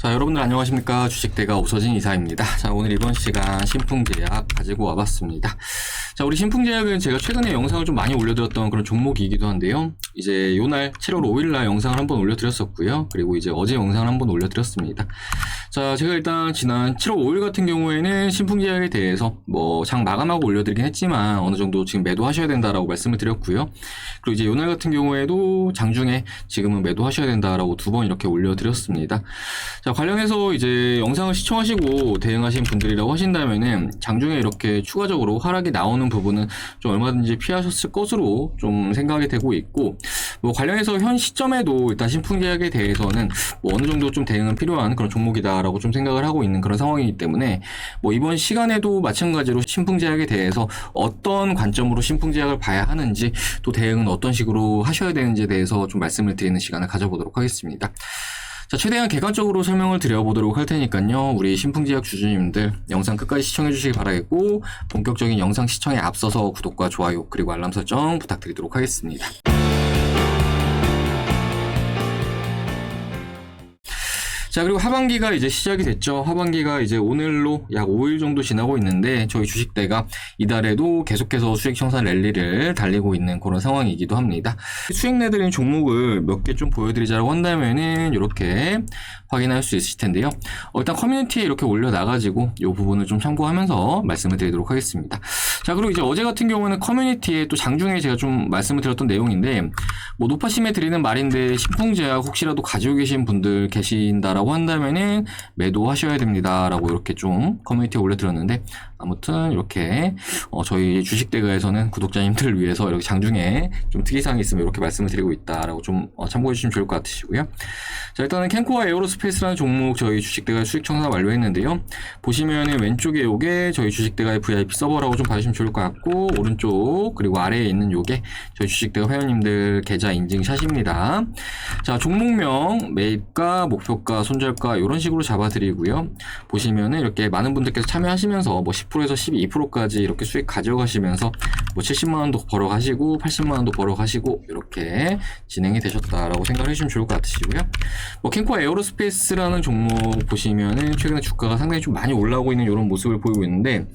자, 여러분들 안녕하십니까. 주식대가 오서진 이사입니다. 자, 오늘 이번 시간 신풍제약 가지고 와봤습니다. 자, 우리 신풍제약은 제가 최근에 영상을 좀 많이 올려드렸던 그런 종목이기도 한데요. 이제 요날 7월 5일날 영상을 한번 올려드렸었고요. 그리고 이제 어제 영상을 한번 올려드렸습니다. 자, 제가 일단 지난 7월 5일 같은 경우에는 신풍제약에 대해서 장 마감하고 올려드리긴 했지만 어느 정도 지금 매도하셔야 된다라고 말씀을 드렸고요. 그리고 이제 요날 같은 경우에도 장중에 지금은 매도하셔야 된다라고 두 번 이렇게 올려드렸습니다. 자, 관련해서 이제 영상을 시청하시고 대응하신 분들이라고 하신다면은 장중에 이렇게 추가적으로 하락이 나오는 부분은 좀 얼마든지 피하셨을 것으로 좀 생각이 되고 있고, 관련해서 현 시점에도 일단 신풍제약에 대해서는 어느 정도 좀 대응은 필요한 그런 종목이다라고 좀 생각을 하고 있는 그런 상황이기 때문에 이번 시간에도 마찬가지로 신풍제약에 대해서 어떤 관점으로 신풍제약을 봐야 하는지, 또 대응은 어떤 식으로 하셔야 되는지에 대해서 좀 말씀을 드리는 시간을 가져보도록 하겠습니다. 자, 최대한 객관적으로 설명을 드려보도록 할 테니까요. 우리 신풍제약 주주님들 영상 끝까지 시청해 주시기 바라겠고, 본격적인 영상 시청에 앞서서 구독과 좋아요 그리고 알람 설정 부탁드리도록 하겠습니다. 자, 그리고 하반기가 이제 시작이 됐죠. 하반기가 이제 오늘로 약 5일 정도 지나고 있는데 저희 주식대가 이달에도 계속해서 수익 청산 랠리를 달리고 있는 그런 상황이기도 합니다. 수익 내드린 종목을 몇 개 좀 보여드리자고 한다면은 이렇게 확인할 수 있으실 텐데요. 일단 커뮤니티에 이렇게 올려놔가지고 이 부분을 좀 참고하면서 말씀을 드리도록 하겠습니다. 자, 그리고 이제 어제 같은 경우는 커뮤니티에 또 장중에 제가 좀 말씀을 드렸던 내용인데, 노파심에 드리는 말인데 신풍제약 혹시라도 가지고 계신 분들 계신다라고 한다면은 매도하셔야 됩니다라고 이렇게 좀 커뮤니티에 올려드렸는데, 아무튼 이렇게 저희 주식대가에서는 구독자님들을 위해서 이렇게 장중에 좀 특이사항이 있으면 이렇게 말씀을 드리고 있다라고 좀 참고해 주시면 좋을 것 같으시고요. 자, 일단은 캔코와 에어로스페이스라는 종목 저희 주식대가 수익 청산 완료했는데요. 보시면은 왼쪽에 요게 저희 주식대가의 VIP 서버라고 좀 봐주시면 좋을 것 같고, 오른쪽 그리고 아래에 있는 요게 저희 주식대가 회원님들 계좌 인증샷입니다. 자, 종목명, 매입가, 목표가, 손절가 이런 식으로 잡아드리고요. 보시면은 이렇게 많은 분들께서 참여하시면서 10%에서 12%까지 이렇게 수익 가져가시면서 70만원도 벌어가시고 80만원도 벌어가시고 이렇게 진행이 되셨다라고 생각을 해주시면 좋을 것 같으시고요. 캔코아 에어로스페이스라는 종목 보시면은 최근에 주가가 상당히 좀 많이 올라오고 있는 이런 모습을 보이고 있는데,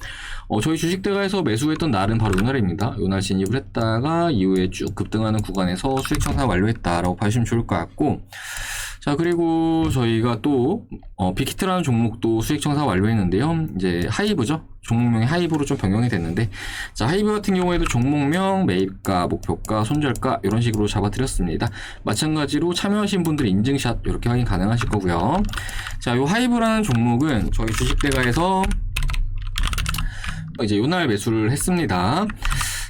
저희 주식대가에서 매수했던 날은 바로 요날입니다. 요날 진입을 했다가 이후에 쭉 급등하는 구간에서 수익 청산 완료했다라고 봐주시면 좋을 것 같고, 자, 그리고 저희가 또 빅히트라는 종목도 수익 청산 완료했는데요. 이제 하이브죠. 종목명이 하이브로 좀 변경이 됐는데, 자, 하이브 같은 경우에도 종목명, 매입가, 목표가, 손절가 이런 식으로 잡아드렸습니다. 마찬가지로 참여하신 분들 인증샷 이렇게 확인 가능하실 거고요. 자, 요 하이브라는 종목은 저희 주식대가에서 이제 요날 매수를 했습니다.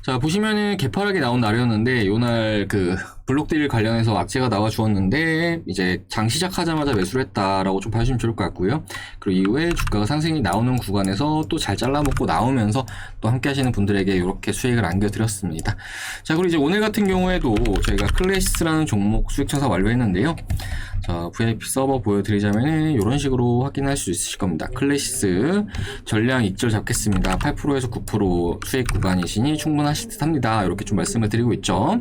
자, 보시면은 개파락이 나온 날이었는데 요날 블록딜 관련해서 악재가 나와 주었는데 이제 장 시작하자마자 매수를 했다라고 좀 봐주시면 좋을 것 같고요. 그리고 이후에 주가가 상승이 나오는 구간에서 또 잘 잘라먹고 나오면서 또 함께 하시는 분들에게 이렇게 수익을 안겨드렸습니다. 자, 그리고 이제 오늘 같은 경우에도 저희가 클래시스라는 종목 수익 청산 완료했는데요. 자, VIP 서버 보여드리자면은 이런 식으로 확인할 수 있으실 겁니다. 클래시스 전량 익절 잡겠습니다. 8%에서 9% 수익 구간이시니 충분하실 듯 합니다. 이렇게 좀 말씀을 드리고 있죠.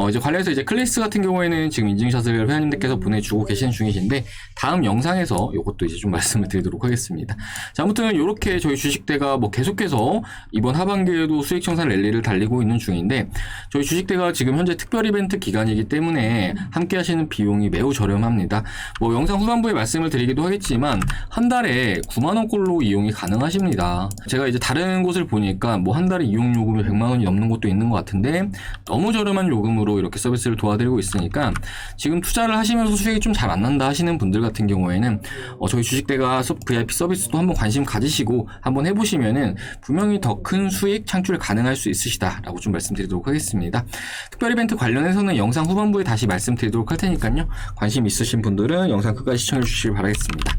이제 관련해서 이제 클래시스 같은 경우에는 지금 인증샷을 회원님들께서 보내주고 계시는 중이신데, 다음 영상에서 이것도 이제 좀 말씀을 드리도록 하겠습니다. 자, 아무튼 이렇게 저희 주식대가 계속해서 이번 하반기에도 수익 청산 랠리를 달리고 있는 중인데, 저희 주식대가 지금 현재 특별 이벤트 기간이기 때문에 함께 하시는 비용이 매우 저렴합니다. 영상 후반부에 말씀을 드리기도 하겠지만 한 달에 9만원꼴로 이용이 가능하십니다. 제가 이제 다른 곳을 보니까 한 달에 이용 요금이 100만원이 넘는 곳도 있는 것 같은데, 너무 저렴한 요금으로 이렇게 서비스를 도와드리고 있으니까 지금 투자를 하시면서 수익이 좀 잘 안 난다 하시는 분들 같은 경우에는 저희 주식대가 VIP 서비스도 한번 관심 가지시고 한번 해보시면은 분명히 더 큰 수익 창출 가능할 수 있으시다라고 좀 말씀드리도록 하겠습니다. 특별 이벤트 관련해서는 영상 후반부에 다시 말씀드리도록 할 테니까요. 관심 있으신 분들은 영상 끝까지 시청해 주시길 바라겠습니다.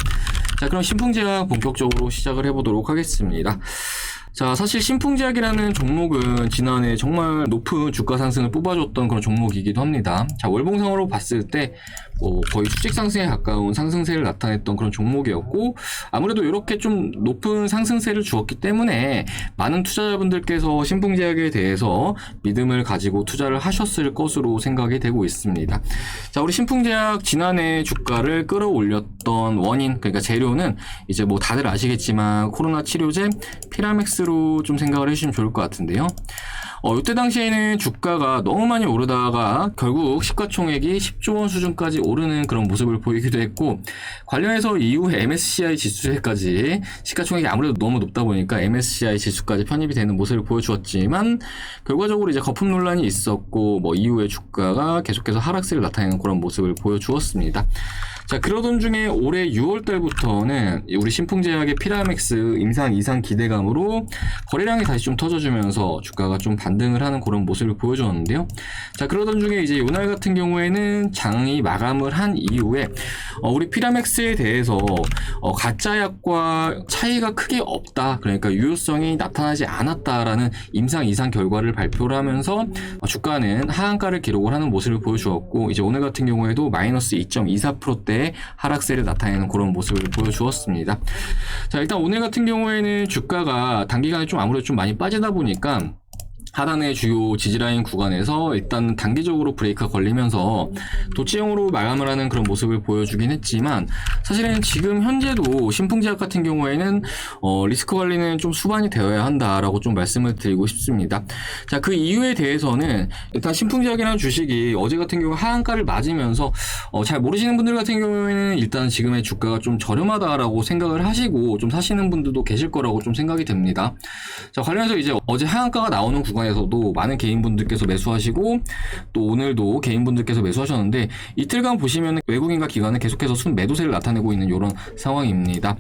자, 그럼 신풍제약 본격적으로 시작을 해보도록 하겠습니다. 자, 사실 신풍제약이라는 종목은 지난해 정말 높은 주가 상승을 뽑아줬던 그런 종목이기도 합니다. 자, 월봉상으로 봤을 때 거의 수직 상승에 가까운 상승세를 나타냈던 그런 종목이었고, 아무래도 이렇게 좀 높은 상승세를 주었기 때문에 많은 투자자분들께서 신풍제약에 대해서 믿음을 가지고 투자를 하셨을 것으로 생각이 되고 있습니다. 자, 우리 신풍제약 지난해 주가를 끌어올렸던 어떤 원인, 그러니까 재료는 이제 뭐 다들 아시겠지만 코로나 치료제 피라맥스로 좀 생각을 해주시면 좋을 것 같은데요. 이때 당시에는 주가가 너무 많이 오르다가 결국 시가총액이 10조 원 수준까지 오르는 그런 모습을 보이기도 했고, 관련해서 이후에 MSCI 지수에까지 시가총액이 아무래도 너무 높다 보니까 MSCI 지수까지 편입이 되는 모습을 보여주었지만, 결과적으로 이제 거품 논란이 있었고 뭐 이후에 주가가 계속해서 하락세를 나타내는 그런 모습을 보여주었습니다. 자, 그러던 중에 올해 6월 달부터는 우리 신풍제약의 피라맥스 임상 이상 기대감으로 거래량이 다시 좀 터져주면서 주가가 좀 반등을 하는 그런 모습을 보여줬는데요. 자, 그러던 중에 이제 이날 같은 경우에는 장이 마감을 한 이후에 우리 피라맥스에 대해서 가짜약과 차이가 크게 없다, 그러니까 유효성이 나타나지 않았다라는 임상 이상 결과를 발표를 하면서 주가는 하한가를 기록을 하는 모습을 보여주었고, 이제 오늘 같은 경우에도 마이너스 2.24%대 하락세를 나타내는 그런 모습을 보여주었습니다. 자, 일단 오늘 같은 경우에는 주가가 단기간에 좀 아무래도 좀 많이 빠지다 보니까 하단의 주요 지지라인 구간에서 일단 단기적으로 브레이크가 걸리면서 도치형으로 마감을 하는 그런 모습을 보여주긴 했지만, 사실은 지금 현재도 신풍제약 같은 경우에는 리스크 관리는 좀 수반이 되어야 한다라고 좀 말씀을 드리고 싶습니다. 자, 그 이유에 대해서는 일단 신풍제약이라는 주식이 어제 같은 경우 하한가를 맞으면서 잘 모르시는 분들 같은 경우에는 일단 지금의 주가가 좀 저렴하다라고 생각을 하시고 좀 사시는 분들도 계실 거라고 좀 생각이 됩니다. 자, 관련해서 이제 어제 하한가가 나오는 구간에서도 많은 개인분들께서 매수하시고 또 오늘도 개인분들께서 매수하셨는데, 이틀간 보시면 외국인과 기관은 계속해서 순매도세를 나타내고 있는 이런 상황입니다.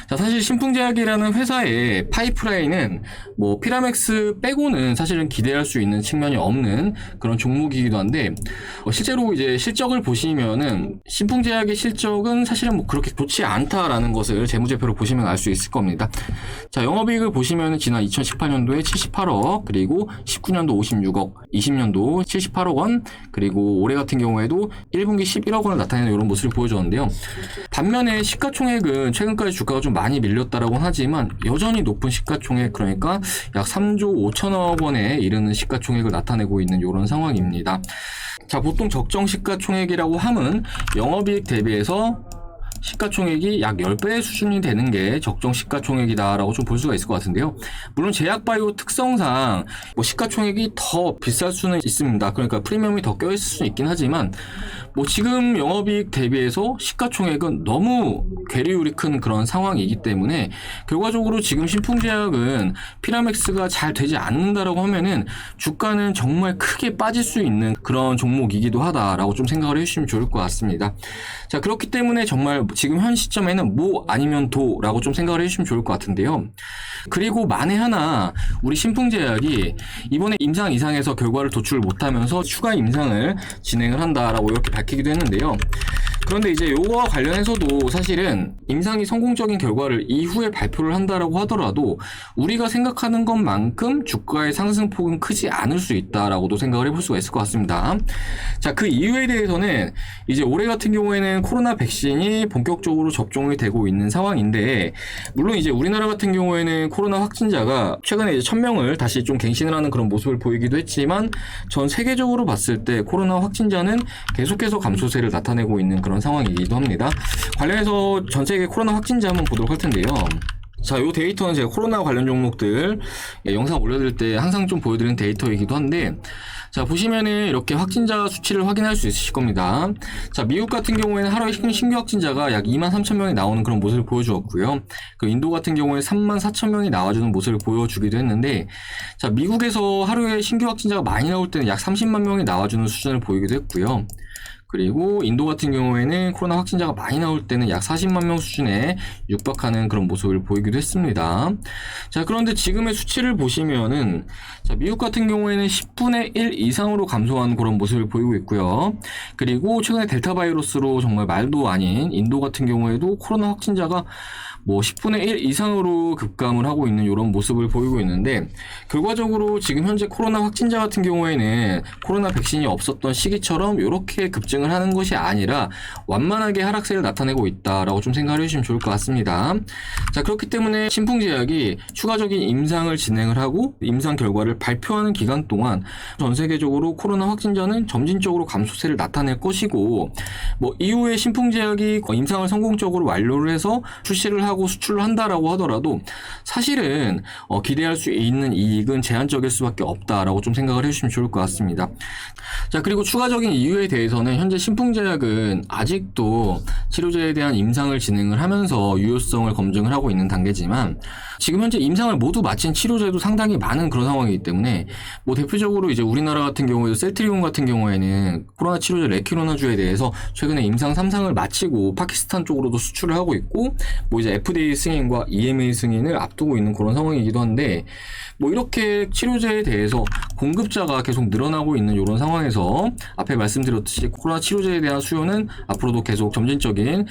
자, 사실 신풍제약이라는 회사의 파이프라인은 뭐 피라맥스 빼고는 사실은 기대할 수 있는 측면이 없는 그런 종목이기도 한데, 실제로 이제 실적을 보시면은 신풍제약의 실적은 사실은 뭐 그렇게 좋지 않다라는 것을 재무제표로 보시면 알 수 있을 겁니다. 자, 영업이익을 보시면은 지난 2018년도에 78억, 그리고 19년도 56억, 20년도 78억 원, 그리고 올해 같은 경우에도 1분기 11억 원을 나타내는 이런 모습을 보여줬는데요. 반면에 시가총액은 최근까지 주가가 좀 많이 밀렸다라고 하지만 여전히 높은 시가총액, 그러니까 약 3조 5천억 원에 이르는 시가총액을 나타내고 있는 이런 상황입니다. 자, 보통 적정 시가총액이라고 함은 영업이익 대비해서 시가총액이 약 10배 수준이 되는 게 적정 시가총액이다라고 좀 볼 수가 있을 것 같은데요. 물론 제약바이오 특성상 뭐 시가총액이 더 비쌀 수는 있습니다. 그러니까 프리미엄이 더 껴있을 수는 있긴 하지만 뭐 지금 영업이익 대비해서 시가총액은 너무 괴리율이 큰 그런 상황이기 때문에 결과적으로 지금 신풍제약은 피라맥스가 잘 되지 않는다라고 하면은 주가는 정말 크게 빠질 수 있는 그런 종목이기도 하다라고 좀 생각을 해주시면 좋을 것 같습니다. 자, 그렇기 때문에 정말 지금 현 시점에는 뭐 아니면 도라고 좀 생각을 해주시면 좋을 것 같은데요. 그리고 만에 하나 우리 신풍제약이 이번에 임상 이상에서 결과를 도출을 못하면서 추가 임상을 진행을 한다라고 이렇게 밝히기도 했는데요. 그런데 이제 요거와 관련해서도 사실은 임상이 성공적인 결과를 이후에 발표를 한다라고 하더라도 우리가 생각하는 것만큼 주가의 상승폭은 크지 않을 수 있다라고도 생각을 해볼 수가 있을 것 같습니다. 자, 그 이유에 대해서는 이제 올해 같은 경우에는 코로나 백신이 본격적으로 접종이 되고 있는 상황인데, 물론 이제 우리나라 같은 경우에는 코로나 확진자가 최근에 이제 1000명을 다시 좀 갱신을 하는 그런 모습을 보이기도 했지만, 전 세계적으로 봤을 때 코로나 확진자는 계속해서 감소세를 나타내고 있는 그런 상황이기도 합니다. 관련해서 전 세계 코로나 확진자 한번 보도록 할 텐데요. 자, 요 데이터는 제가 코로나 관련 종목들 영상 올려드릴 때 항상 좀 보여드리는 데이터이기도 한데, 자, 보시면은 이렇게 확진자 수치를 확인할 수 있으실 겁니다. 자, 미국 같은 경우에는 하루에 신규 확진자가 약 23,000명이 나오는 그런 모습을 보여주었고요. 그 인도 같은 경우에 34,000명이 나와주는 모습을 보여주기도 했는데, 자, 미국에서 하루에 신규 확진자가 많이 나올 때는 약 30만 명이 나와주는 수준을 보이기도 했고요. 그리고 인도 같은 경우에는 코로나 확진자가 많이 나올 때는 약 40만 명 수준에 육박하는 그런 모습을 보이기도 했습니다. 자, 그런데 지금의 수치를 보시면은, 자, 미국 같은 경우에는 10분의 1 이상으로 감소한 그런 모습을 보이고 있고요. 그리고 최근에 델타 바이러스로 정말 말도 아닌 인도 같은 경우에도 코로나 확진자가 뭐 10분의 1 이상으로 급감을 하고 있는 이런 모습을 보이고 있는데, 결과적으로 지금 현재 코로나 확진자 같은 경우에는 코로나 백신이 없었던 시기처럼 이렇게 급증을 반등을 하는 것이 아니라 완만하게 하락세를 나타내고 있다라고 좀 생각을 해주시면 좋을 것 같습니다. 자, 그렇기 때문에 신풍제약이 추가적인 임상을 진행을 하고 임상 결과를 발표하는 기간 동안 전 세계적으로 코로나 확진자는 점진적으로 감소세를 나타낼 것이고, 뭐 이후에 신풍제약이 임상을 성공적으로 완료를 해서 출시를 하고 수출을 한다라고 하더라도 사실은 기대할 수 있는 이익은 제한적일 수밖에 없다라고 좀 생각을 해주시면 좋을 것 같습니다. 자, 그리고 추가적인 이유에 대해서는 현재 신풍제약은 아직도 치료제에 대한 임상을 진행을 하면서 유효성을 검증을 하고 있는 단계지만, 지금 현재 임상을 모두 마친 치료제도 상당히 많은 그런 상황이기 때문에, 뭐 대표적으로 이제 우리나라 같은 경우에도 셀트리온 같은 경우에는 코로나 치료제 레키로나주에 대해서 최근에 임상 3상을 마치고 파키스탄 쪽으로도 수출을 하고 있고, 뭐 이제 FDA 승인과 EMA 승인을 앞두고 있는 그런 상황이기도 한데, 뭐 이렇게 치료제에 대해서 공급자가 계속 늘어나고 있는 이런 상황에서 앞에 말씀드렸듯이 코로나 치료제에 대한 수요는 앞으로도 계속 점진적인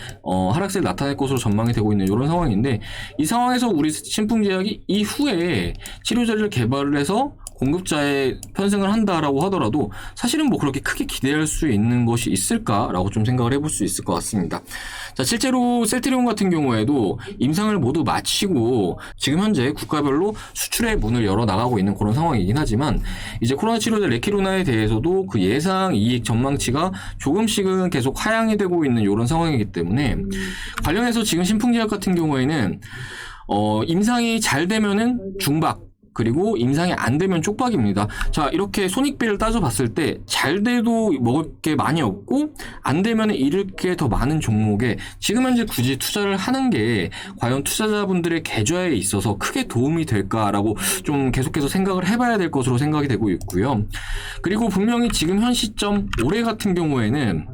하락세를 나타낼 것으로 전망이 되고 있는 이런 상황인데, 이 상황에서 우리 신풍제약이 이후에 치료제를 개발을 해서 공급자에 편승을 한다라고 하더라도 사실은 뭐 그렇게 크게 기대할 수 있는 것이 있을까라고 좀 생각을 해볼 수 있을 것 같습니다. 자, 실제로 셀트리온 같은 경우에도 임상을 모두 마치고 지금 현재 국가별로 수출의 문을 열어 나가고 있는 그런 상황이긴 하지만, 이제 코로나 치료제 레키로나에 대해서도 그 예상 이익 전망치가 조금씩은 계속 하향이 되고 있는 이런 상황이기 때문에, 관련해서 지금 신풍제약 같은 경우에는 임상이 잘 되면은 중박, 그리고 임상이 안 되면 쪽박입니다. 자, 이렇게 손익비를 따져봤을 때 잘 돼도 먹을 게 많이 없고 안 되면 잃을 게 더 많은 종목에 지금 현재 굳이 투자를 하는 게 과연 투자자분들의 계좌에 있어서 크게 도움이 될까라고 좀 계속해서 생각을 해봐야 될 것으로 생각이 되고 있고요. 그리고 분명히 지금 현 시점 올해 같은 경우에는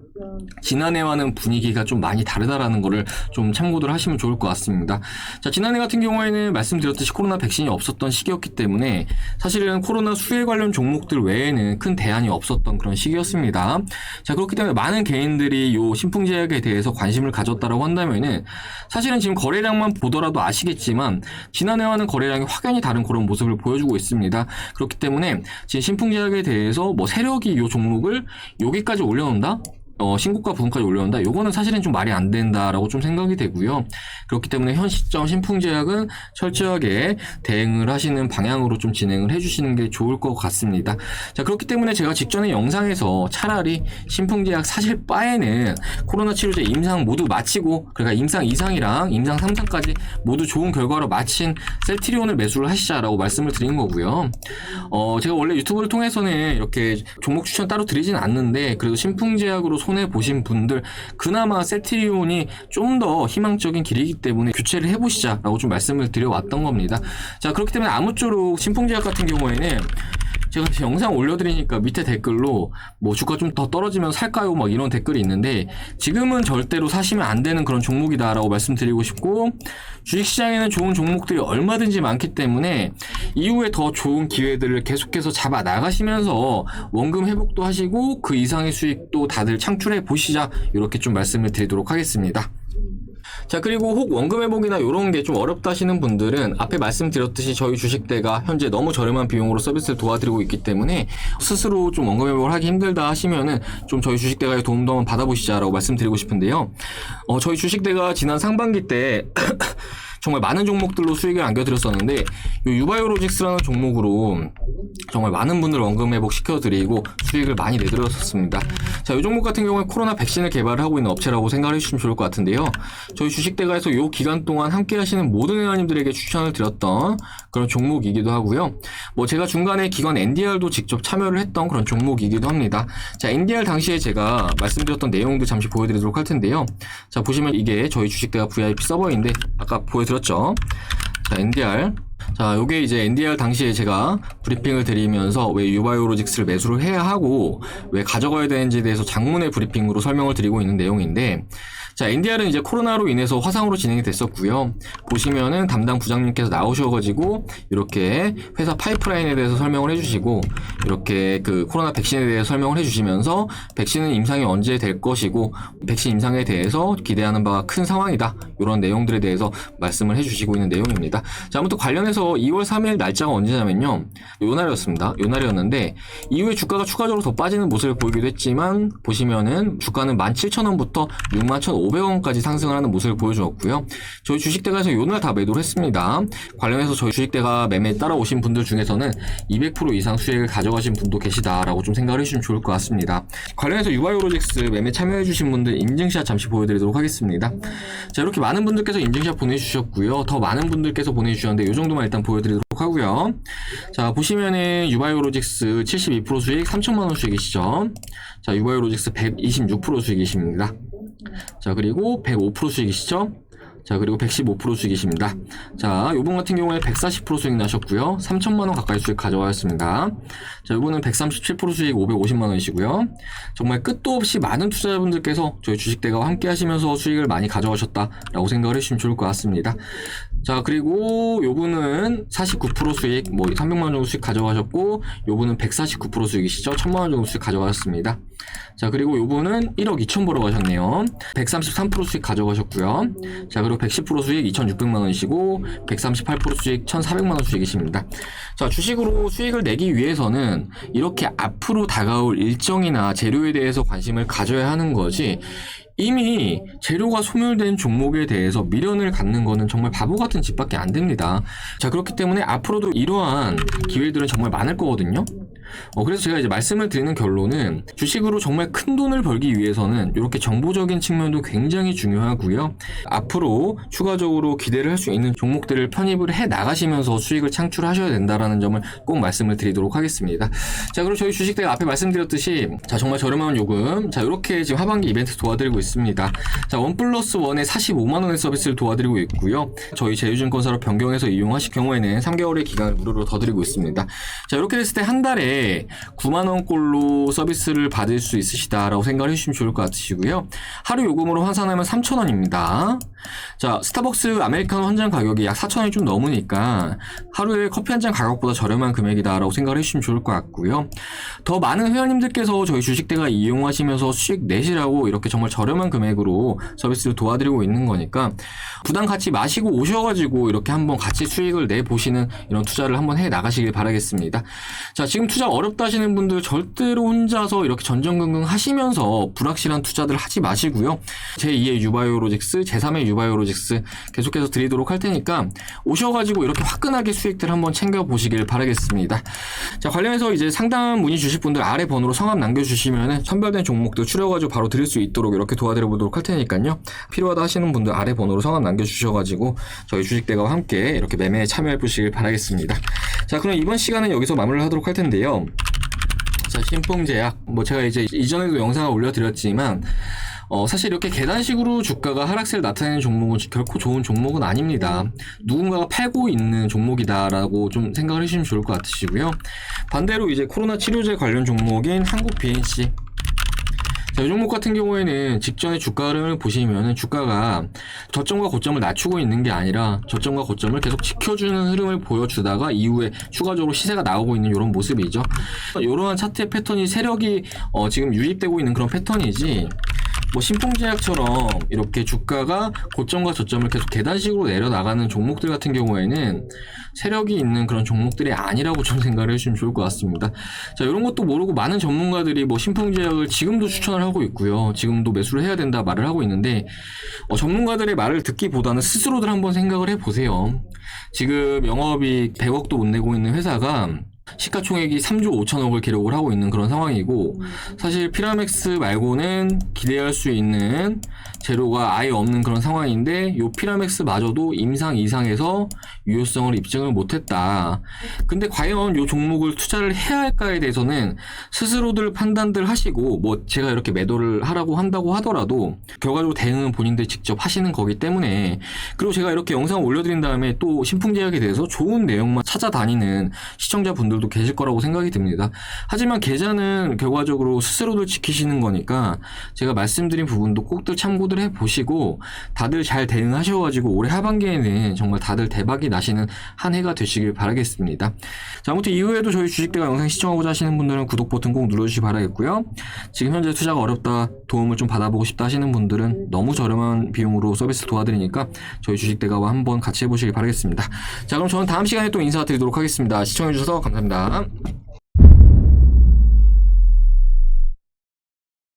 지난해와는 분위기가 좀 많이 다르다라는 거를 좀 참고들 하시면 좋을 것 같습니다. 자, 지난해 같은 경우에는 말씀드렸듯이 코로나 백신이 없었던 시기였기 때문에 사실은 코로나 수혜 관련 종목들 외에는 큰 대안이 없었던 그런 시기였습니다. 자, 그렇기 때문에 많은 개인들이 요 신풍제약에 대해서 관심을 가졌다라고 한다면은 사실은 지금 거래량만 보더라도 아시겠지만 지난해와는 거래량이 확연히 다른 그런 모습을 보여주고 있습니다. 그렇기 때문에 지금 신풍제약에 대해서 뭐 세력이 요 종목을 여기까지 올려놓는다? 신고가 부분까지 올려놓는다? 요거는 사실은 좀 말이 안 된다라고 좀 생각이 되고요. 그렇기 때문에 현 시점 신풍제약은 철저하게 대응을 하시는 방향으로 좀 진행을 해주시는 게 좋을 것 같습니다. 자, 그렇기 때문에 제가 직전에 영상에서 차라리 신풍제약 사실 바에는 코로나 치료제 임상 모두 마치고, 그러니까 임상 2상이랑 임상 3상까지 모두 좋은 결과로 마친 셀트리온을 매수를 하시자라고 말씀을 드린 거고요. 제가 원래 유튜브를 통해서는 이렇게 종목 추천 따로 드리진 않는데, 그래도 신풍제약으로 손해보신 분들 그나마 셀트리온이 좀 더 희망적인 길이기 때문에 교체를 해보시자라고 좀 말씀을 드려왔던 겁니다. 자, 그렇기 때문에 아무쪼록 신풍제약 같은 경우에는 제가 영상 올려드리니까 밑에 댓글로 뭐 주가 좀 더 떨어지면 살까요? 막 이런 댓글이 있는데, 지금은 절대로 사시면 안 되는 그런 종목이다라고 말씀드리고 싶고, 주식시장에는 좋은 종목들이 얼마든지 많기 때문에 이후에 더 좋은 기회들을 계속해서 잡아 나가시면서 원금 회복도 하시고 그 이상의 수익도 다들 창출해 보시자, 이렇게 좀 말씀을 드리도록 하겠습니다. 자, 그리고 혹 원금 회복이나 이런 게 좀 어렵다 하시는 분들은 앞에 말씀드렸듯이 저희 주식대가 현재 너무 저렴한 비용으로 서비스를 도와드리고 있기 때문에 스스로 좀 원금 회복을 하기 힘들다 하시면은 좀 저희 주식대가의 도움도 한번 받아보시자라고 말씀드리고 싶은데요. 저희 주식대가 지난 상반기 때 정말 많은 종목들로 수익을 안겨드렸었는데, 유바이오로직스라는 종목으로 정말 많은 분들 원금 회복 시켜드리고 수익을 많이 내드렸었습니다. 자, 이 종목 같은 경우에 코로나 백신을 개발을 하고 있는 업체라고 생각을 해주시면 좋을 것 같은데요. 저희 주식대가에서 이 기간 동안 함께 하시는 모든 회원님들에게 추천을 드렸던 그런 종목이기도 하고요. 뭐 제가 중간에 기관 NDR도 직접 참여를 했던 그런 종목이기도 합니다. 자, NDR 당시에 제가 말씀드렸던 내용도 잠시 보여드리도록 할 텐데요. 자, 보시면 이게 저희 주식대가 VIP 서버인데 아까 보여드렸죠. 자, NDR. 자, 요게 이제 NDR 당시에 제가 브리핑을 드리면서 왜 유바이오로직스를 매수를 해야 하고 왜 가져가야 되는지에 대해서 장문의 브리핑으로 설명을 드리고 있는 내용인데, 자, NDR은 이제 코로나로 인해서 화상으로 진행이 됐었고요. 보시면은 담당 부장님께서 나오셔가지고 이렇게 회사 파이프라인에 대해서 설명을 해주시고 이렇게 그 코로나 백신에 대해서 설명을 해주시면서 백신은 임상이 언제 될 것이고 백신 임상에 대해서 기대하는 바가 큰 상황이다. 이런 내용들에 대해서 말씀을 해주시고 있는 내용입니다. 자, 아무튼 관련해서 2월 3일 날짜가 언제냐면요. 요 날이었습니다. 요 날이었는데 이후에 주가가 추가적으로 더 빠지는 모습을 보이기도 했지만 보시면은 주가는 17,000원부터 61,500원까지 상승을 하는 모습을 보여주었고요. 저희 주식대가에서 요날 다 매도를 했습니다. 관련해서 저희 주식대가 매매에 따라오신 분들 중에서는 200% 이상 수익을 가져가신 분도 계시다라고 좀 생각을 해주시면 좋을 것 같습니다. 관련해서 유바이오로직스 매매 참여해주신 분들 인증샷 잠시 보여드리도록 하겠습니다. 자, 이렇게 많은 분들께서 인증샷 보내주셨고요. 더 많은 분들께서 보내주셨는데 이 정도만 일단 보여드리도록 하고요. 자, 보시면은 유바이오로직스 72% 수익 3천만원 수익이시죠. 자, 유바이오로직스 126% 수익이십니다. 자, 그리고 105% 수익이시죠. 자, 그리고 115% 수익이십니다. 자, 요번 같은 경우에 140% 수익 나셨고요. 3천만원 가까이 수익 가져가셨습니다. 자, 요번은 137% 수익 550만원이시고요. 정말 끝도 없이 많은 투자자분들께서 저희 주식대가와 함께 하시면서 수익을 많이 가져가셨다라고 생각을 해주시면 좋을 것 같습니다. 자, 그리고 요분은 49% 수익, 300만원 정도 수익 가져가셨고, 요분은 149% 수익이시죠. 1000만원 정도 수익 가져가셨습니다. 자, 그리고 요분은 1억 2천 벌어 가셨네요. 133% 수익 가져가셨고요. 자, 그리고 110% 수익 2,600만원이시고, 138% 수익 1,400만원 수익이십니다. 자, 주식으로 수익을 내기 위해서는 이렇게 앞으로 다가올 일정이나 재료에 대해서 관심을 가져야 하는 거지, 이미 재료가 소멸된 종목에 대해서 미련을 갖는 거는 정말 바보 같은 짓밖에 안 됩니다. 자, 그렇기 때문에 앞으로도 이러한 기회들은 정말 많을 거거든요. 그래서 제가 이제 말씀을 드리는 결론은 주식으로 정말 큰 돈을 벌기 위해서는 이렇게 정보적인 측면도 굉장히 중요하고요. 앞으로 추가적으로 기대를 할 수 있는 종목들을 편입을 해 나가시면서 수익을 창출하셔야 된다라는 점을 꼭 말씀을 드리도록 하겠습니다. 자, 그리고 저희 주식대가 앞에 말씀드렸듯이 자, 정말 저렴한 요금, 자, 이렇게 지금 하반기 이벤트 도와드리고 있습니다. 자, 1+1에 45만원의 서비스를 도와드리고 있고요. 저희 제휴증권사로 변경해서 이용하실 경우에는 3개월의 기간을 무료로 더 드리고 있습니다. 자, 이렇게 됐을 때 한 달에 9만원꼴로 서비스를 받을 수 있으시다라고 생각을 해주시면 좋을 것 같으시고요. 하루 요금으로 환산하면 3,000원입니다. 자, 스타벅스 아메리카노 한 잔 가격이 약 4,000원이 좀 넘으니까 하루에 커피 한 잔 가격보다 저렴한 금액이다라고 생각을 해주시면 좋을 것 같고요. 더 많은 회원님들께서 저희 주식대가 이용하시면서 수익 내시라고 이렇게 정말 저렴한 금액으로 서비스를 도와드리고 있는 거니까 부담 갖지 마시고 오셔가지고 이렇게 한번 같이 수익을 내보시는 이런 투자를 한번 해 나가시길 바라겠습니다. 자, 지금 투자 어렵다 하시는 분들 절대로 혼자서 이렇게 전전긍긍 하시면서 불확실한 투자들 하지 마시고요. 제2의 유바이오로직스, 제3의 유바이오로직스 계속해서 드리도록 할 테니까 오셔가지고 이렇게 화끈하게 수익들 한번 챙겨보시길 바라겠습니다. 자, 관련해서 이제 상담 문의 주실 분들 아래 번호로 성함 남겨주시면은 선별된 종목들 추려가지고 바로 드릴 수 있도록 이렇게 도와드려 보도록 할 테니까요. 필요하다 하시는 분들 아래 번호로 성함 남겨주셔가지고 저희 주식대가와 함께 이렇게 매매에 참여해 보시길 바라겠습니다. 자, 그럼 이번 시간은 여기서 마무리를 하도록 할 텐데요. 자, 신풍제약, 제가 이제 이전에도 영상을 올려드렸지만 사실 이렇게 계단식으로 주가가 하락세를 나타내는 종목은 결코 좋은 종목은 아닙니다. 누군가가 팔고 있는 종목이다라고 좀 생각을 해주시면 좋을 것 같으시고요. 반대로 이제 코로나 치료제 관련 종목인 한국 BNC, 자, 이 종목 같은 경우에는 직전의 주가 흐름을 보시면은 주가가 저점과 고점을 낮추고 있는 게 아니라 저점과 고점을 계속 지켜주는 흐름을 보여주다가 이후에 추가적으로 시세가 나오고 있는 이런 모습이죠. 이러한 차트의 패턴이 세력이 지금 유입되고 있는 그런 패턴이지, 신풍제약처럼 이렇게 주가가 고점과 저점을 계속 계단식으로 내려나가는 종목들 같은 경우에는 세력이 있는 그런 종목들이 아니라고 좀 생각을 해주시면 좋을 것 같습니다. 자, 이런 것도 모르고 많은 전문가들이 신풍제약을 지금도 추천을 하고 있고요. 지금도 매수를 해야 된다 말을 하고 있는데 전문가들의 말을 듣기보다는 스스로들 한번 생각을 해보세요. 지금 영업이익 100억도 못 내고 있는 회사가 시가총액이 3조 5천억을 기록을 하고 있는 그런 상황이고, 사실 피라맥스 말고는 기대할 수 있는 재료가 아예 없는 그런 상황인데 요 피라맥스마저도 임상 이상에서 유효성을 입증을 못했다. 근데 과연 요 종목을 투자를 해야 할까에 대해서는 스스로들 판단들 하시고, 제가 이렇게 매도를 하라고 한다고 하더라도 결과적으로 대응은 본인들 직접 하시는 거기 때문에, 그리고 제가 이렇게 영상을 올려드린 다음에 또 신풍제약에 대해서 좋은 내용만 찾아다니는 시청자분들 분들도 계실 거라고 생각이 듭니다. 하지만 계좌는 결과적으로 스스로들 지키시는 거니까 제가 말씀드린 부분도 꼭들 참고들 해보시고 다들 잘 대응하셔가지고 올해 하반기에는 정말 다들 대박이 나시는 한 해가 되시길 바라겠습니다. 자, 아무튼 이후에도 저희 주식대가 영상 시청하고자 하시는 분들은 구독 버튼 꼭 눌러주시기 바라겠고요. 지금 현재 투자가 어렵다, 도움을 좀 받아보고 싶다 하시는 분들은 너무 저렴한 비용으로 서비스 도와드리니까 저희 주식대가와 한번 같이 해보시길 바라겠습니다. 자, 그럼 저는 다음 시간에 또 인사드리도록 하겠습니다. 시청해주셔서 감사합니다.